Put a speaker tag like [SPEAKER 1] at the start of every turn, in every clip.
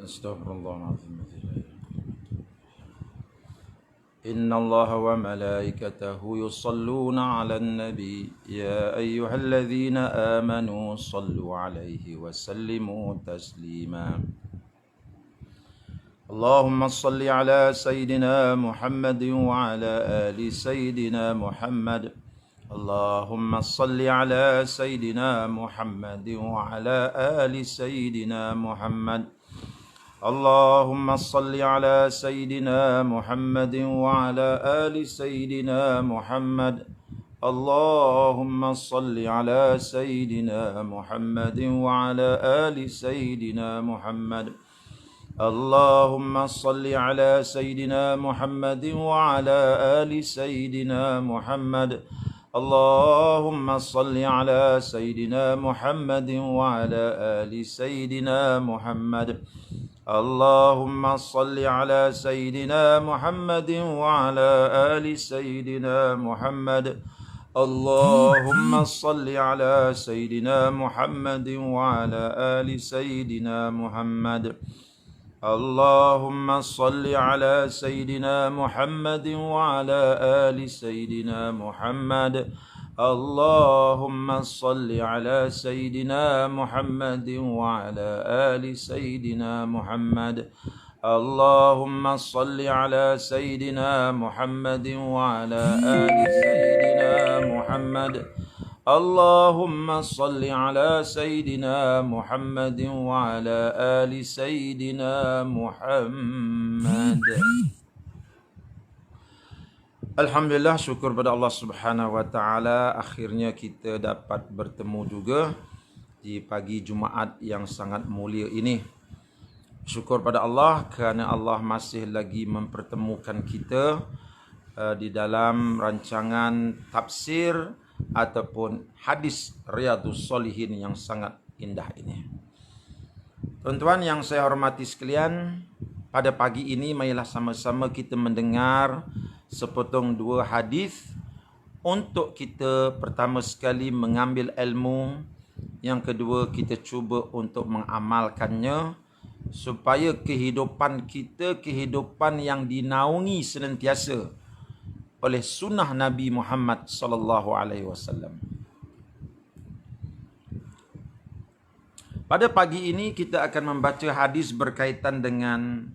[SPEAKER 1] استغفر الله العظيم. إن الله وملائكته يصلون على النبي يا أيها الذين آمنوا صلوا عليه وسلموا تسليما. اللهم صل على سيدنا محمد وعلى آل سيدنا محمد. اللهم صل على سيدنا محمد وعلى آل سيدنا محمد. اللهم صل على سيدنا محمد وعلى آل سيدنا محمد. اللهم صل على سيدنا محمد وعلى آل سيدنا محمد. اللهم صل على سيدنا محمد وعلى آل سيدنا محمد. اللهم صل على سيدنا محمد وعلى آل سيدنا محمد. اللهم صل على سيدنا محمد وعلى آل سيدنا محمد. اللهم صل على سيدنا محمد وعلى آل سيدنا محمد. اللهم صل على سيدنا محمد وعلى آل سيدنا محمد. اللهم صل على سيدنا محمد وعلى آل سيدنا محمد. اللهم صل على سيدنا محمد وعلى آل سيدنا محمد. اللهم صل على سيدنا محمد وعلى آل سيدنا محمد. Alhamdulillah, syukur pada Allah Subhanahu wa taala, akhirnya kita dapat bertemu juga di pagi Jumaat yang sangat mulia ini. Syukur pada Allah kerana Allah masih lagi mempertemukan kita di dalam rancangan tafsir ataupun hadis Riyadhus Shalihin yang sangat indah ini. Tuan-tuan yang saya hormati sekalian, pada pagi ini marilah sama-sama kita mendengar sepotong dua hadis untuk kita pertama sekali mengambil ilmu, yang kedua kita cuba untuk mengamalkannya supaya kehidupan kita kehidupan yang dinaungi senantiasa oleh sunnah Nabi Muhammad sallallahu alaihi wasallam. Pada pagi ini kita akan membaca hadis berkaitan dengan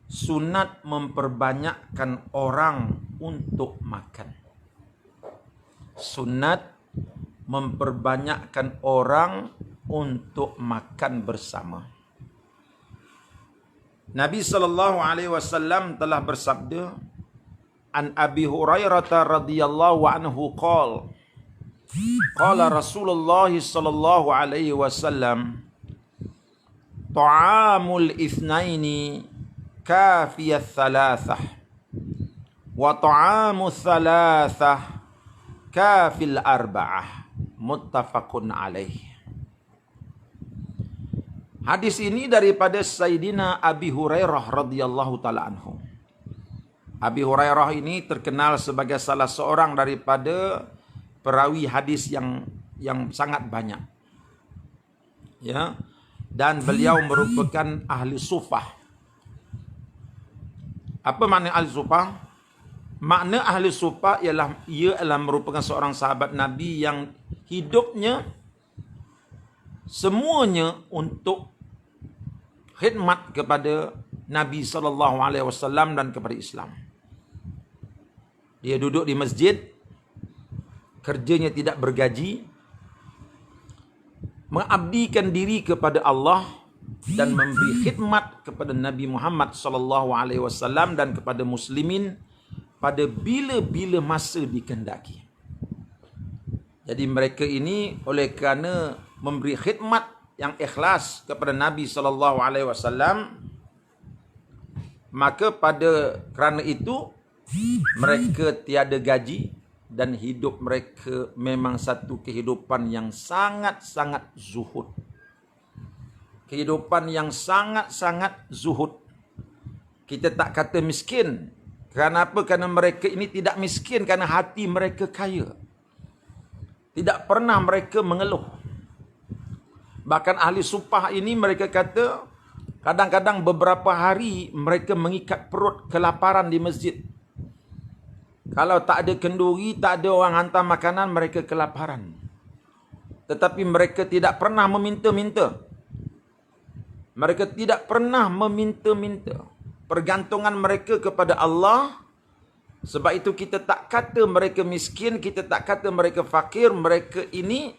[SPEAKER 1] sunat memperbanyakkan orang untuk makan. Sunat memperbanyakkan orang untuk makan bersama. Nabi sallallahu alaihi wasallam telah bersabda, An Abi Hurairah radhiyallahu anhu qala Rasulullah sallallahu alaihi wasallam, ta'amul ithnaini kafiyat thalathah wa ta'amu thalathah kafil arba'ah, muttafaqun alaih. Hadis ini daripada Sayyidina Abi Hurairah radhiyallahu taala anhu. Abi Hurairah ini terkenal sebagai salah seorang daripada perawi hadis yang sangat banyak. Ya. Dan beliau merupakan ahli sufah. Apa makna ahli sufah? Makna ahli sufah ialah ia adalah merupakan seorang sahabat Nabi yang hidupnya semuanya untuk khidmat kepada Nabi sallallahu alaihi wasallam dan kepada Islam. Dia duduk di masjid, kerjanya tidak bergaji, mengabdikan diri kepada Allah dan memberi khidmat kepada Nabi Muhammad sallallahu alaihi wasallam dan kepada muslimin pada bila-bila masa dikehendaki. Jadi mereka ini oleh kerana memberi khidmat yang ikhlas kepada Nabi sallallahu alaihi wasallam, maka pada kerana itu mereka tiada gaji dan hidup mereka memang satu kehidupan yang sangat-sangat zuhud. Kehidupan yang sangat-sangat zuhud. Kita tak kata miskin. Kerana apa? Kerana mereka ini tidak miskin kerana hati mereka kaya. Tidak pernah mereka mengeluh. Bahkan ahli supah ini mereka kata Kadang-kadang beberapa hari mereka mengikat perut kelaparan di masjid. Kalau tak ada kenduri, tak ada orang hantar makanan, mereka kelaparan. Tetapi mereka tidak pernah meminta-minta. Mereka tidak pernah meminta-minta. Pergantungan mereka kepada Allah. Sebab itu kita tak kata mereka miskin, kita tak kata mereka fakir. Mereka ini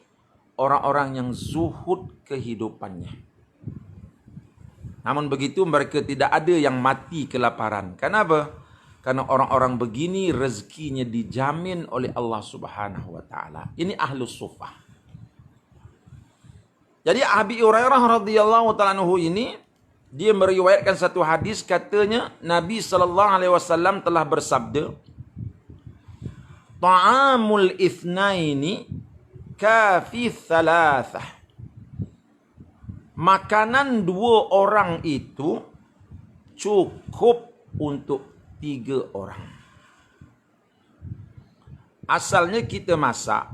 [SPEAKER 1] orang-orang yang zuhud kehidupannya. Namun begitu mereka tidak ada yang mati kelaparan. Kenapa? Karena orang-orang begini rezekinya dijamin oleh Allah Subhanahu wa taala. Ini ahlus suffah. Jadi Abi Hurairah radhiyallahu taala anhu ini dia meriwayatkan satu hadis, katanya Nabi sallallahu alaihi wasallam telah bersabda, "Ta'amul itsnaini kafi thalathah." Makanan dua orang itu cukup untuk 3 orang. Asalnya kita masak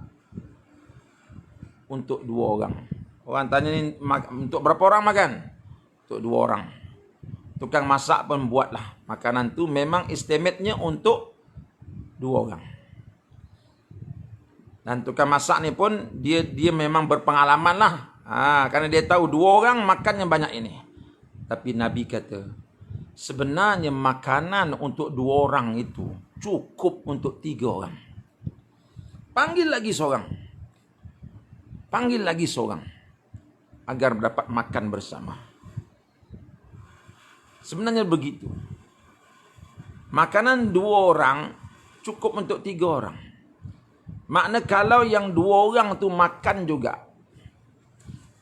[SPEAKER 1] untuk 2 orang. Orang tanya ni, untuk berapa orang makan? Untuk 2 orang. Tukang masak pun buatlah. Makanan tu memang estimate-nya untuk 2 orang. Dan tukang masak ni pun dia memang berpengalaman lah. Karena dia tahu 2 orang makannya banyak ini. Tapi Nabi kata, sebenarnya makanan untuk 2 orang itu cukup untuk 3 orang. Panggil lagi seorang. Panggil lagi seorang. Agar dapat makan bersama. Sebenarnya begitu. Makanan 2 orang cukup untuk 3 orang. Makna kalau yang 2 orang tu makan juga,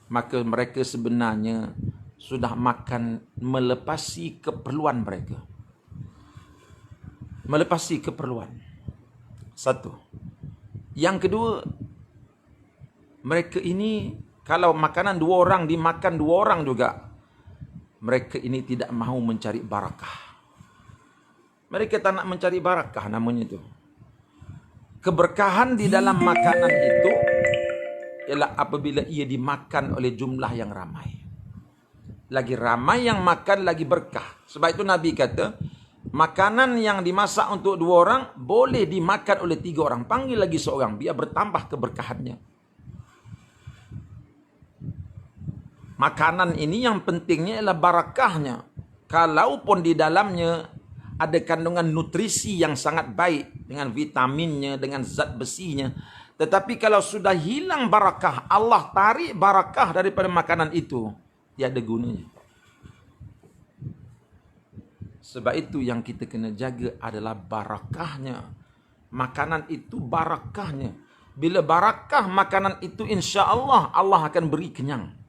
[SPEAKER 1] maka mereka sebenarnya sudah makan melepasi keperluan mereka. Melepasi keperluan. Satu. Yang kedua, mereka ini kalau makanan 2 orang dimakan 2 orang juga, mereka ini tidak mahu mencari barakah. Mereka tak nak mencari barakah namanya itu. Keberkahan di dalam makanan itu ialah apabila ia dimakan oleh jumlah yang ramai. Lagi ramai yang makan, lagi berkah. Sebab itu Nabi kata, makanan yang dimasak untuk 2 orang boleh dimakan oleh 3 orang. Panggil lagi seorang, biar bertambah keberkahannya. Makanan ini yang pentingnya ialah barakahnya. Kalaupun di dalamnya ada kandungan nutrisi yang sangat baik, dengan vitaminnya, dengan zat besinya, tetapi kalau sudah hilang barakah, Allah tarik barakah daripada makanan itu, tiada gunanya. Sebab itu yang kita kena jaga adalah barakahnya. Makanan itu barakahnya. Bila barakah makanan itu, insya Allah Allah akan beri kenyang.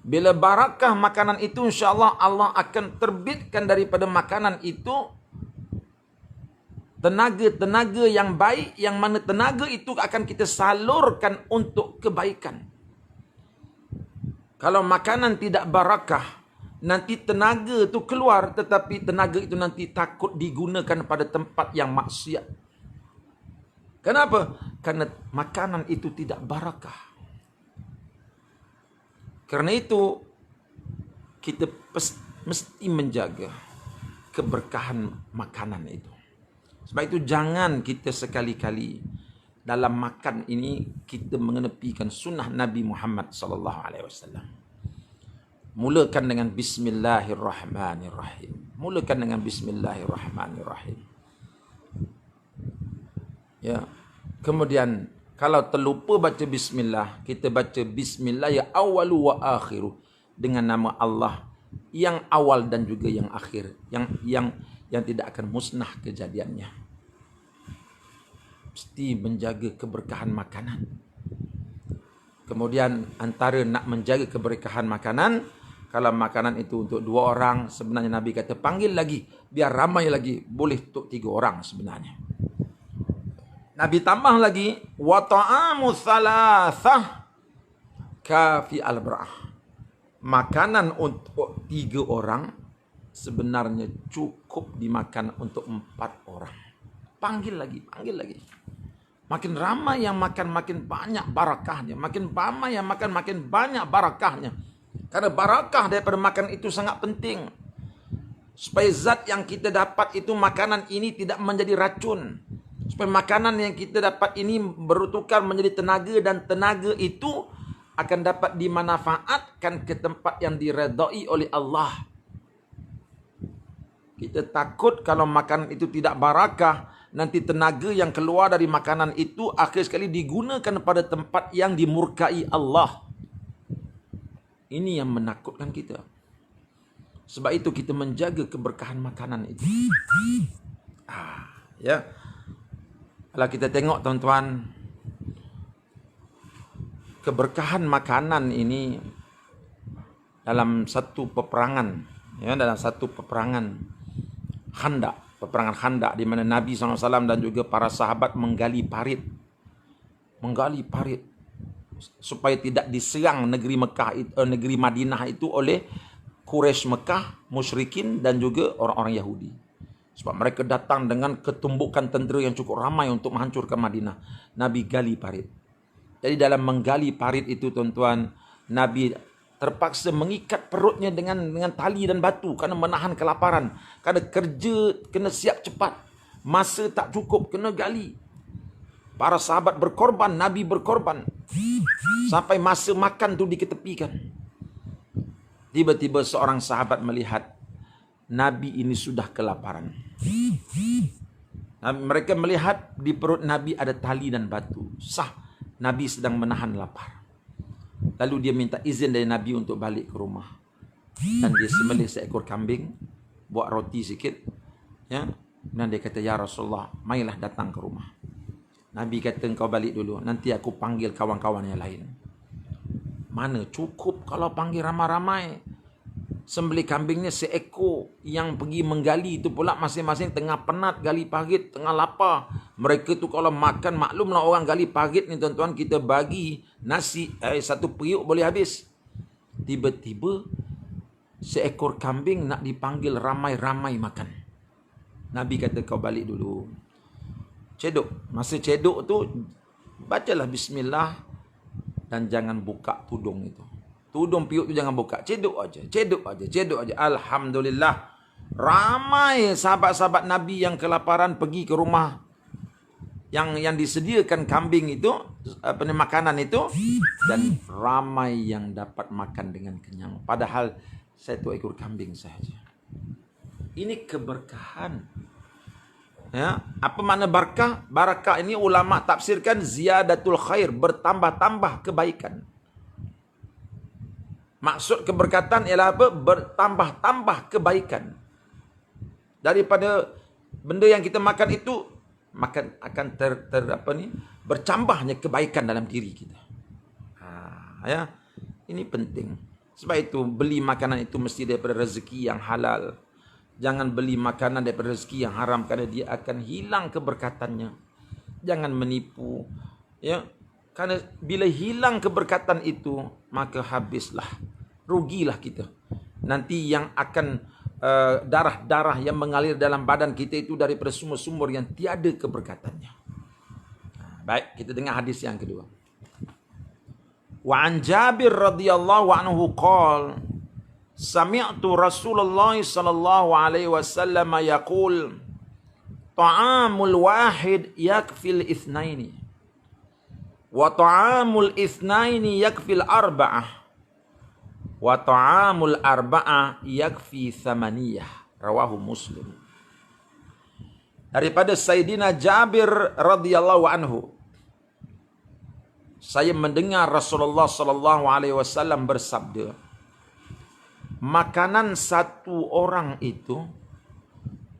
[SPEAKER 1] Bila barakah makanan itu, insya Allah Allah akan terbitkan daripada makanan itu tenaga-tenaga yang baik, yang mana tenaga itu akan kita salurkan untuk kebaikan. Kalau makanan tidak barakah, nanti tenaga itu keluar, tetapi tenaga itu nanti takut digunakan pada tempat yang maksiat. Kenapa? Karena makanan itu tidak barakah. Karena itu kita mesti menjaga keberkahan makanan itu. Sebab itu jangan kita sekali-kali dalam makan ini kita mengenepikan sunnah Nabi Muhammad sallallahu alaihi wasallam. Mulakan dengan bismillahirrahmanirrahim. Mulakan dengan bismillahirrahmanirrahim. Ya. Kemudian kalau terlupa baca bismillah, kita baca bismillah ya awalu wa akhiru, dengan nama Allah yang awal dan juga yang akhir, yang tidak akan musnah kejadiannya. Mesti menjaga keberkahan makanan. Kemudian antara nak menjaga keberkahan makanan, kalau makanan itu untuk 2 orang, sebenarnya Nabi kata panggil lagi, biar ramai lagi, boleh untuk 3 orang sebenarnya. Nabi tambah lagi, wa ta'amu thalathah kafi al-bra'ah. Makanan untuk 3 orang sebenarnya cukup dimakan untuk 4 orang. Panggil lagi, panggil lagi. Makin ramai yang makan, makin banyak barakahnya. Makin ramai yang makan, makin banyak barakahnya. Karena barakah daripada makan itu sangat penting. Supaya zat yang kita dapat itu, makanan ini tidak menjadi racun. Supaya makanan yang kita dapat ini bertukar menjadi tenaga, dan tenaga itu akan dapat dimanfaatkan ke tempat yang diredai oleh Allah. Kita takut kalau makanan itu tidak barakah, nanti tenaga yang keluar dari makanan itu akhir sekali digunakan pada tempat yang dimurkai Allah. Ini yang menakutkan kita. Sebab itu kita menjaga keberkahan makanan itu. Ya. Kalau kita tengok tuan-tuan, keberkahan makanan ini dalam satu peperangan, ya, dalam satu peperangan Khandaq, peperangan Khandaq, di mana Nabi SAW dan juga para sahabat menggali parit supaya tidak diserang negeri negeri Madinah itu oleh Quraisy Mekah, musyrikin dan juga orang-orang Yahudi. Sebab mereka datang dengan ketumbukan tentera yang cukup ramai untuk menghancurkan Madinah. Nabi gali parit. Jadi dalam menggali parit itu tuan-tuan, Nabi terpaksa mengikat perutnya dengan tali dan batu kerana menahan kelaparan. Kerana kerja kena siap cepat. Masa tak cukup, kena gali. Para sahabat berkorban, Nabi berkorban. Sampai masa makan tu diketepikan. Tiba-tiba seorang sahabat melihat Nabi ini sudah kelaparan. Mereka melihat di perut Nabi ada tali dan batu. Sah, Nabi sedang menahan lapar. Lalu dia minta izin dari Nabi untuk balik ke rumah. Dan dia sembelih seekor kambing, buat roti sikit. Ya. Dan dia kata, "Ya Rasulullah, marilah datang ke rumah." Nabi kata, "Engkau balik dulu, nanti aku panggil kawan-kawan yang lain." Mana cukup kalau panggil ramai-ramai. Sembelih kambingnya seekor, yang pergi menggali itu pula masing-masing tengah penat gali parit, tengah lapar. Mereka tu kalau makan, maklumlah orang gali parit ni tuan-tuan, kita bagi nasi satu periuk boleh habis. Tiba-tiba seekor kambing nak dipanggil ramai-ramai makan. Nabi kata, "Kau balik dulu. Cedok. Masa cedok tu, bacalah bismillah dan jangan buka tudung itu. Tudung piuk tu jangan buka. Cedok aja, cedok aja, cedok aja." Alhamdulillah. Ramai sahabat-sahabat Nabi yang kelaparan pergi ke rumah yang disediakan kambing itu, makanan itu, dan ramai yang dapat makan dengan kenyang. Padahal 1 ekor kambing sahaja. Ini keberkahan. Ya, apa makna barakah? Barakah ini ulama tafsirkan ziyadatul khair, bertambah-tambah kebaikan. Maksud keberkatan ialah apa? Bertambah-tambah kebaikan. Daripada benda yang kita makan itu, akan bercambahnya kebaikan dalam diri kita. Ya, ini penting. Sebab itu beli makanan itu mesti daripada rezeki yang halal. Jangan beli makanan daripada rezeki yang haram, kerana dia akan hilang keberkatannya. Jangan menipu. Ya, kerana bila hilang keberkatan itu, maka habislah. Rugilah kita. Nanti yang akan darah-darah yang mengalir dalam badan kita itu daripada sumber-sumber yang tiada keberkatannya. Baik, kita dengar hadis yang kedua. Wa an Jabir radhiyallahu anhu qala sami'tu Rasulullah sallallahu alaihi wasallam yaqul ta'amul wahid yakfil itsnaini wa ta'amul itsnaini yakfil arba'ah wa ta'amul arba'ah yakfi thamaniyah. Rawahu Muslim. Daripada Sayyidina Jabir radhiyallahu anhu, saya mendengar Rasulullah sallallahu alaihi wasallam bersabda, makanan satu orang itu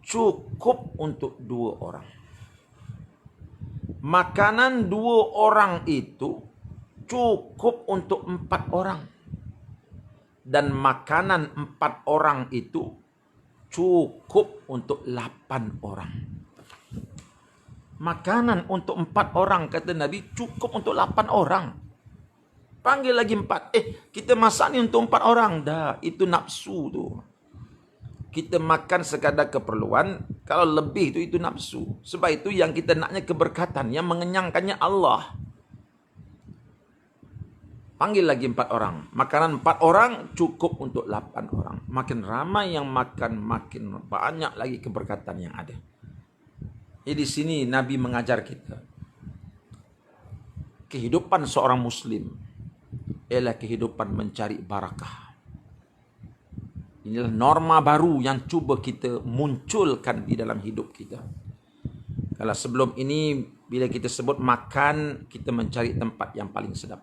[SPEAKER 1] cukup untuk 2 orang. Makanan 2 orang itu cukup untuk 4 orang. Dan makanan 4 orang itu cukup untuk 8 orang. Makanan untuk 4 orang, kata Nabi, cukup untuk 8 orang. Panggil lagi 4. Kita masak ni untuk 4 orang. Dah, itu nafsu tu. Kita makan sekadar keperluan. Kalau lebih tu, itu nafsu. Sebab itu yang kita naknya keberkatan. Yang mengenyangkannya Allah. Panggil lagi 4 orang. Makanan 4 orang cukup untuk 8 orang. Makin ramai yang makan, makin banyak lagi keberkatan yang ada. Jadi di sini Nabi mengajar kita. Kehidupan seorang Muslim ialah kehidupan mencari barakah. Inilah norma baru yang cuba kita munculkan di dalam hidup kita. Kalau sebelum ini, bila kita sebut makan, kita mencari tempat yang paling sedap.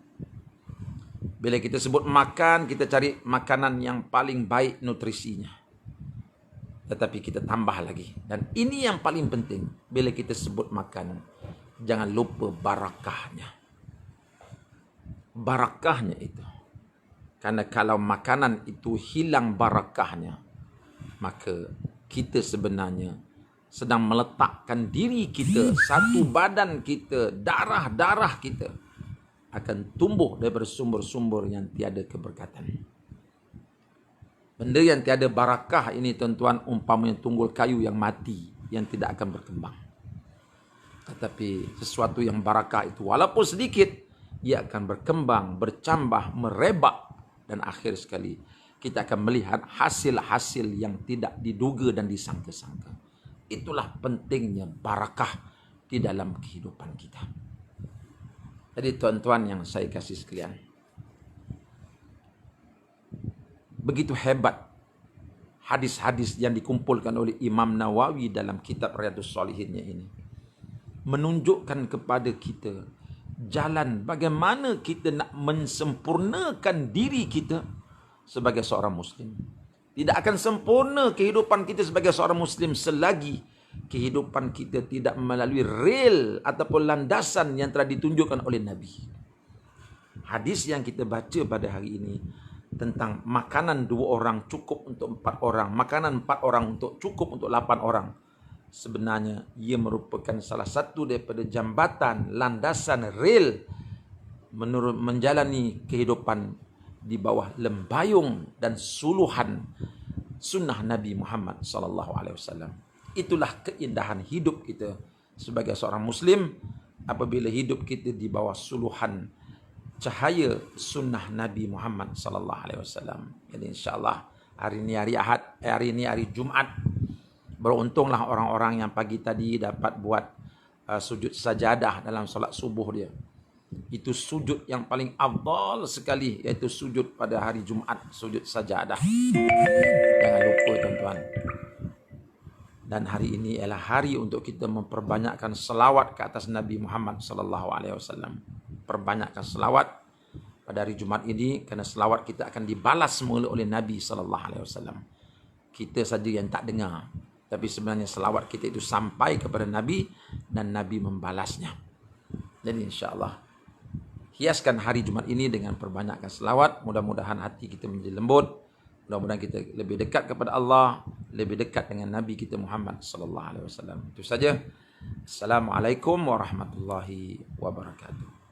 [SPEAKER 1] Bila kita sebut makan, kita cari makanan yang paling baik nutrisinya. Tetapi kita tambah lagi. Dan ini yang paling penting. Bila kita sebut makan, jangan lupa barakahnya. Barakahnya itu. Karena kalau makanan itu hilang barakahnya, maka kita sebenarnya sedang meletakkan diri kita, satu badan kita, darah-darah kita akan tumbuh daripada sumber-sumber yang tiada keberkatan. Benda yang tiada barakah ini tuan-tuan umpamanya tunggul kayu yang mati, yang tidak akan berkembang. Tetapi sesuatu yang barakah itu walaupun sedikit, ia akan berkembang, bercambah, merebak. Dan akhir sekali kita akan melihat hasil-hasil yang tidak diduga dan disangka-sangka. Itulah pentingnya barakah di dalam kehidupan kita. Jadi tuan-tuan yang saya kasih sekalian, begitu hebat hadis-hadis yang dikumpulkan oleh Imam Nawawi dalam kitab Riyadhus Shalihinnya ini. Menunjukkan kepada kita jalan bagaimana kita nak mensempurnakan diri kita sebagai seorang Muslim. Tidak akan sempurna kehidupan kita sebagai seorang Muslim selagi kehidupan kita tidak melalui rel ataupun landasan yang telah ditunjukkan oleh Nabi. Hadis yang kita baca pada hari ini tentang makanan 2 orang cukup untuk 4 orang, makanan 4 orang untuk cukup untuk 8 orang. Sebenarnya ia merupakan salah satu daripada jambatan, landasan, rel menjalani kehidupan di bawah lembayung dan suluhan sunnah Nabi Muhammad SAW. Itulah keindahan hidup kita sebagai seorang Muslim apabila hidup kita di bawah suluhan cahaya sunnah Nabi Muhammad SAW. Jadi insyaAllah hari ini hari Ahad, hari ini hari Jumaat. Beruntunglah orang-orang yang pagi tadi dapat buat sujud sajadah dalam solat subuh dia. Itu sujud yang paling afdal sekali, iaitu sujud pada hari Jumaat, sujud sajadah. Jangan lupa tuan-tuan. Dan hari ini ialah hari untuk kita memperbanyakkan selawat ke atas Nabi Muhammad SAW. Perbanyakkan selawat pada hari Jumaat ini, kerana selawat kita akan dibalas semula oleh Nabi SAW. Kita saja yang tak dengar. Tapi sebenarnya selawat kita itu sampai kepada Nabi dan Nabi membalasnya. Jadi insyaAllah hiaskan hari Jumaat ini dengan perbanyakkan selawat. Mudah-mudahan hati kita menjadi lembut. Mudah-mudahan kita lebih dekat kepada Allah, lebih dekat dengan Nabi kita Muhammad SAW. Itu saja. Assalamualaikum warahmatullahi wabarakatuh.